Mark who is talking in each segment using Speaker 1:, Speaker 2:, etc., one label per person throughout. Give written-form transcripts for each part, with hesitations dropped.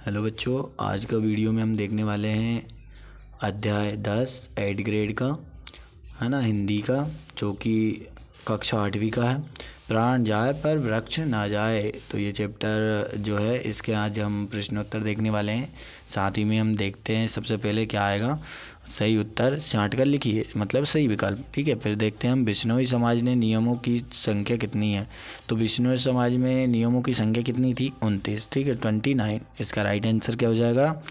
Speaker 1: Hello बच्चों, आज का वीडियो में हम देखने वाले हैं अध्याय 10 8 ग्रेड का, है ना, हिंदी का, जो कि कक्षा 8वीं का है। प्राण जाए पर वृक्ष ना जाए। तो ये चैप्टर जो है, इसके आज हम प्रश्नोत्तर देखने वाले हैं। साथ ही में हम देखते हैं सबसे पहले क्या आएगा। सही उत्तर छांट कर लिखिए, मतलब सही विकल्प। ठीक है, फिर देखते हैं हम बिश्नोई समाज ने नियमों की संख्या कितनी है। तो बिश्नोई समाज में नियमों की संख्या कितनी थी? 29। ठीक है, 29। इसका राइट आंसर क्या हो जाएगा?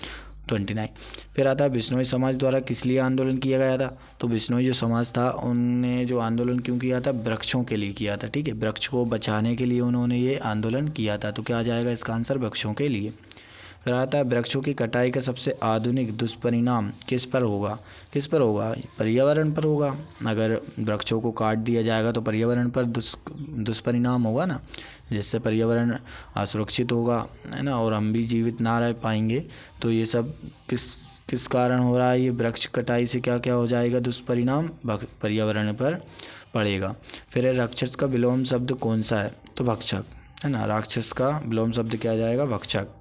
Speaker 1: 29। फिर आता है बिश्नोई समाज द्वारा किस लिए आंदोलन किया गया था। तो बिश्नोई जो समाज था, उनने जो आंदोलन क्यों किया था? वृक्षों के लिए किया था। ठीक है, वृक्ष को बचाने के लिए उन्होंने ये आंदोलन किया था। तो क्या आ जाएगा इसका आंसर? वृक्षों के लिए। फिर आता है वृक्षों की कटाई का सबसे आधुनिक दुष्परिणाम किस पर होगा? किस पर होगा? पर्यावरण पर होगा। अगर वृक्षों को काट दिया जाएगा तो पर्यावरण पर दुष्परिणाम होगा ना, जिससे पर्यावरण असुरक्षित होगा, है ना, और हम भी जीवित ना रह पाएंगे। तो ये सब किस किस कारण हो रहा है? ये वृक्ष कटाई से क्या क्या हो जाएगा दुष्परिणाम? पर्यावरण पर पड़ेगा। फिर राक्षस का विलोम शब्द कौन सा है? तो भक्षक, है ना। राक्षस का विलोम शब्द क्या जाएगा? भक्षक।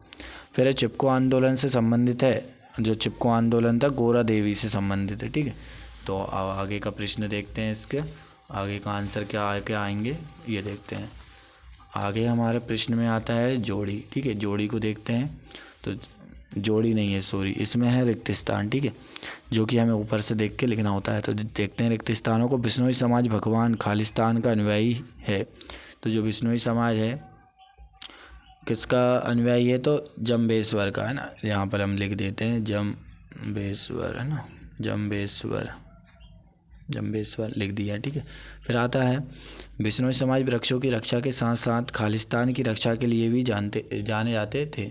Speaker 1: फिर चिपको आंदोलन से संबंधित है। जो चिपको आंदोलन था गोरा देवी से संबंधित है। ठीक है, तो आगे का प्रश्न देखते हैं। इसके आगे का आंसर क्या आएंगे ये देखते हैं। आगे हमारे प्रश्न में आता है जोड़ी। ठीक है, जोड़ी को देखते हैं। तो जोड़ी नहीं है, सॉरी, इसमें है रिक्त स्थान। ठीक है, जो कि हमें ऊपर से देख के लिखना होता है। तो देखते हैं रिक्त स्थानों को। बिश्नोई समाज भगवान खालिस्तान का अनुयायी है। तो जो बिश्नोई समाज है किसका अनुयायी है? तो जम्बेश्वर का, है ना। यहाँ पर हम लिख देते हैं जम्बेश्वर, है ना, जम्बेश्वर लिख दिया। ठीक है, फिर आता है बिश्नोई समाज वृक्षों की रक्षा के साथ साथ खालिस्तान की रक्षा के लिए भी जाने जाते थे।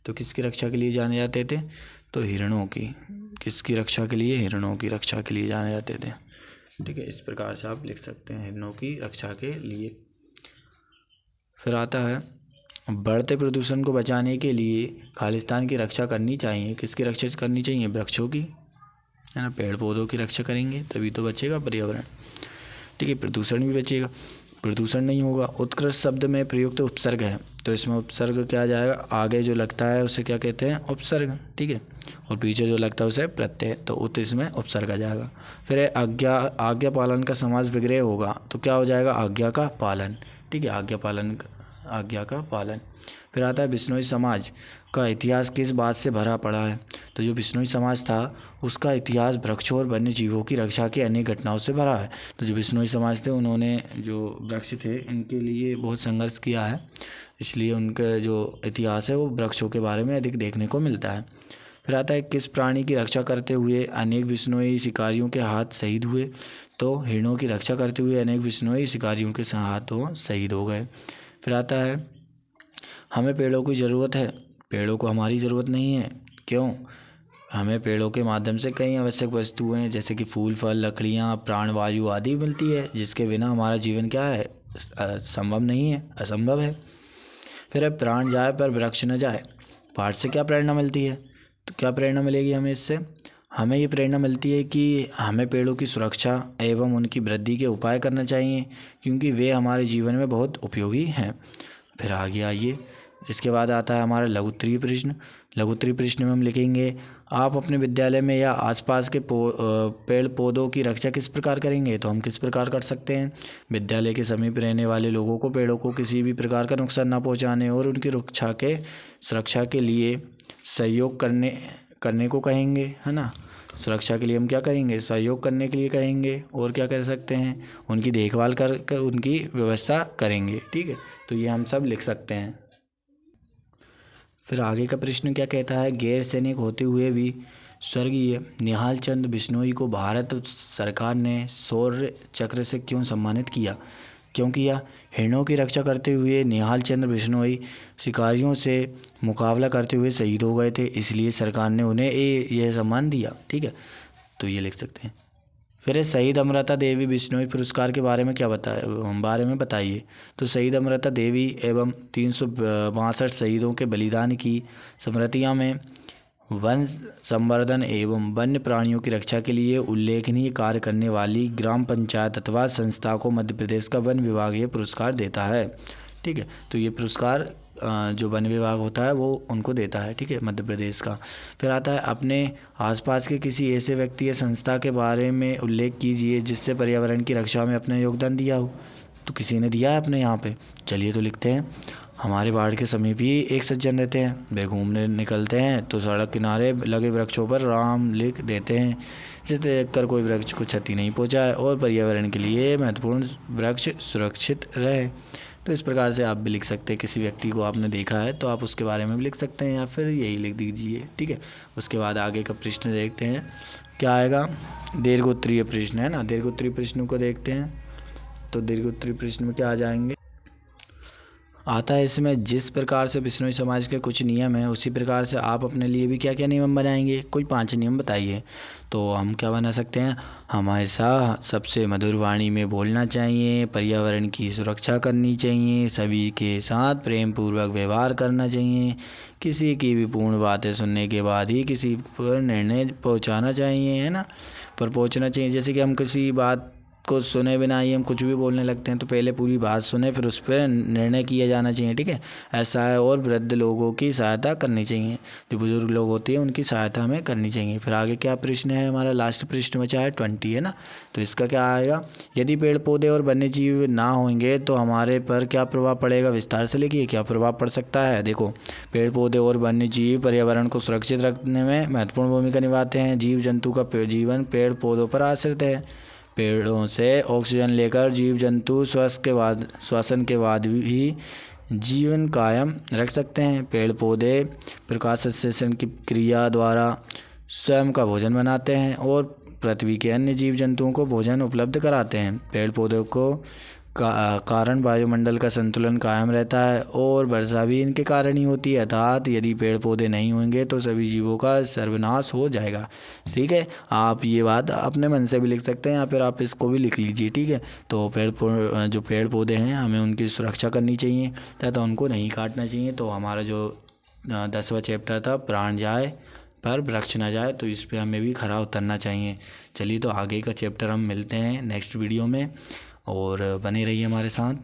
Speaker 1: तो किसकी रक्षा के लिए जाने जाते थे? तो हिरणों की। किसकी रक्षा के लिए? हिरणों की रक्षा के लिए जाने जाते थे। ठीक है, इस प्रकार से आप लिख सकते हैं, हिरणों की रक्षा के लिए। फिर आता है बढ़ते प्रदूषण को बचाने के लिए खालिस्तान की रक्षा करनी चाहिए। किसकी रक्षा करनी चाहिए? वृक्षों की, है ना, पेड़ पौधों की रक्षा करेंगे तभी तो बचेगा पर्यावरण। ठीक है, प्रदूषण भी बचेगा। प्रदूषण नहीं होगा। उत्कृष्ट शब्द में प्रयुक्त उपसर्ग है। तो इसमें उपसर्ग क्या आ जाएगा? आगे जो लगता है उसे क्या कहते हैं? उपसर्ग। ठीक है, और पीछे जो लगता है उसे प्रत्यय। तो उत इसमें उपसर्ग आ जाएगा। फिर आज्ञा पालन का समास विग्रह होगा। तो क्या हो जाएगा? आज्ञा का पालन। ठीक है, आज्ञा का पालन। फिर आता है बिश्नोई समाज का इतिहास किस बात से भरा पड़ा है। तो जो बिश्नोई समाज था उसका इतिहास वृक्षों और वन्य जीवों की रक्षा की अनेक घटनाओं से भरा है। तो जो बिश्नोई समाज थे उन्होंने जो वृक्ष थे इनके लिए बहुत संघर्ष किया है, इसलिए उनका जो इतिहास है वो वृक्षों के बारे में अधिक देखने को मिलता है। फिर आता है किस प्राणी की रक्षा करते हुए अनेक बिश्नोई शिकारियों के हाथ शहीद हुए। तो हिरणों की रक्षा करते हुए अनेक बिश्नोई शिकारियों के हाथों शहीद हो गए। फिर आता है हमें पेड़ों की ज़रूरत है। पेड़ों को हमारी ज़रूरत नहीं है। क्यों? हमें पेड़ों के माध्यम से कई आवश्यक वस्तुएं जैसे कि फूल, फल, लकड़ियाँ, प्राणवायु आदि मिलती है, जिसके बिना हमारा जीवन क्या है? संभव नहीं है, असंभव है। फिर अब प्राण जाए पर वृक्ष न जाए, पाठ से क्या प्रेरणा मिलती है? तो क्या प्रेरणा मिलेगी हमें इससे? हमें ये प्रेरणा मिलती है कि हमें पेड़ों की सुरक्षा एवं उनकी वृद्धि के उपाय करना चाहिए, क्योंकि वे हमारे जीवन में बहुत उपयोगी हैं। फिर आगे आइए, इसके बाद आता है हमारा लघुत्तरीय प्रश्न। लघुत्तरीय प्रश्न में हम लिखेंगे आप अपने विद्यालय में या आसपास के पेड़ पौधों की रक्षा किस प्रकार करेंगे। तो हम किस प्रकार कर सकते हैं? विद्यालय के समीप रहने वाले लोगों को पेड़ों को किसी भी प्रकार का नुकसान ना पहुंचाने और उनकी सुरक्षा के लिए सहयोग करने को कहेंगे, है ना। सुरक्षा के लिए हम क्या कहेंगे? सहयोग करने के लिए कहेंगे। और क्या कर सकते हैं? उनकी देखभाल कर उनकी व्यवस्था करेंगे। ठीक है, तो ये हम सब लिख सकते हैं। फिर आगे का प्रश्न क्या कहता है? गैर सैनिक होते हुए भी स्वर्गीय निहाल चंद बिश्नोई को भारत सरकार ने शौर्य चक्र से क्यों सम्मानित किया? क्यों किया? हिरणों की रक्षा करते हुए निहाल चंद्र बिश्नोई शिकारियों से मुकाबला करते हुए शहीद हो गए थे, इसलिए सरकार ने उन्हें यह सम्मान दिया। ठीक है, तो ये लिख सकते हैं। फिर शहीद अमृता देवी बिश्नोई पुरस्कार के बारे में बारे में बताइए। तो शहीद अमृता देवी एवं 362 शहीदों के बलिदान की स्मृतियाँ में वन संवर्धन एवं वन्य प्राणियों की रक्षा के लिए उल्लेखनीय कार्य करने वाली ग्राम पंचायत अथवा संस्था को मध्य प्रदेश का वन विभाग ये पुरस्कार देता है। ठीक है, तो ये पुरस्कार जो वन विभाग होता है वो उनको देता है, ठीक है, मध्य प्रदेश का। फिर आता है अपने आसपास के किसी ऐसे व्यक्ति या संस्था के बारे में उल्लेख कीजिए जिससे पर्यावरण की रक्षा में अपना योगदान दिया हो। तो किसी ने दिया है अपने यहाँ पे, चलिए तो लिखते हैं। हमारे वार्ड के समीप ही एक सज्जन रहते हैं, वे घूमने निकलते हैं तो सड़क किनारे लगे वृक्षों पर राम लिख देते हैं, जिसे देखकर कोई वृक्ष को क्षति नहीं पहुंचाए और पर्यावरण के लिए महत्वपूर्ण वृक्ष सुरक्षित रहे। तो इस प्रकार से आप भी लिख सकते हैं, किसी व्यक्ति को आपने देखा है तो आप उसके बारे में भी लिख सकते हैं या फिर यही लिख दीजिए, ठीक है। उसके बाद आगे का प्रश्न देखते हैं क्या आएगा। दीर्घोत्तरीय प्रश्न है ना, दीर्घोत्तरीय प्रश्न को देखते हैं। तो दीर्घोत्तरीय प्रश्न में क्या आ जाएंगे, आता है इसमें जिस प्रकार से बिश्नोई समाज के कुछ नियम हैं उसी प्रकार से आप अपने लिए भी क्या क्या नियम बनाएंगे, कोई 5 नियम बताइए। तो हम क्या बना सकते हैं, हमेशा सबसे मधुर वाणी में बोलना चाहिए, पर्यावरण की सुरक्षा करनी चाहिए, सभी के साथ प्रेम पूर्वक व्यवहार करना चाहिए, किसी की भी पूर्ण बातें सुनने के बाद ही किसी पर निर्णय पहुंचाना चाहिए, है ना, पर पहुंचना चाहिए। जैसे कि हम किसी बात को सुने बिना ही हम कुछ भी बोलने लगते हैं, तो पहले पूरी बात सुने फिर उस पर निर्णय किया जाना चाहिए, ठीक है, ऐसा है। और वृद्ध लोगों की सहायता करनी चाहिए, जो बुजुर्ग लोग होते हैं उनकी सहायता हमें करनी चाहिए। फिर आगे क्या प्रश्न है, हमारा लास्ट प्रश्न बचा है 20, है ना। तो इसका क्या आएगा, यदि पेड़ पौधे और वन्य जीव ना होंगे तो हमारे पर क्या प्रभाव पड़ेगा, विस्तार से लिखिए क्या प्रभाव पड़ सकता है। देखो, पेड़ पौधे और वन्य जीव पर्यावरण को सुरक्षित रखने में महत्वपूर्ण भूमिका निभाते हैं। जीव जंतु का जीवन पेड़ पौधों पर आश्रित है। पेड़ों से ऑक्सीजन लेकर जीव जंतु श्वसन के बाद भी जीवन कायम रख सकते हैं। पेड़ पौधे प्रकाश संश्लेषण की क्रिया द्वारा स्वयं का भोजन बनाते हैं और पृथ्वी के अन्य जीव जंतुओं को भोजन उपलब्ध कराते हैं। पेड़ पौधों को कारण वायुमंडल का संतुलन कायम रहता है और वर्षा भी इनके कारण ही होती है। अर्थात यदि पेड़ पौधे नहीं होंगे तो सभी जीवों का सर्वनाश हो जाएगा, ठीक है। आप ये बात अपने मन से भी लिख सकते हैं या फिर आप इसको भी लिख लीजिए, ठीक है। तो जो पेड़ पौधे हैं हमें उनकी सुरक्षा करनी चाहिए तथा उनको नहीं काटना चाहिए। तो हमारा जो 10वां चैप्टर था प्राण जाए पर वृक्ष ना जाए, तो इस पर हमें भी खरा उतरना चाहिए। चलिए तो आगे का चैप्टर हम मिलते हैं नेक्स्ट वीडियो में, और बने रहिए हमारे साथ।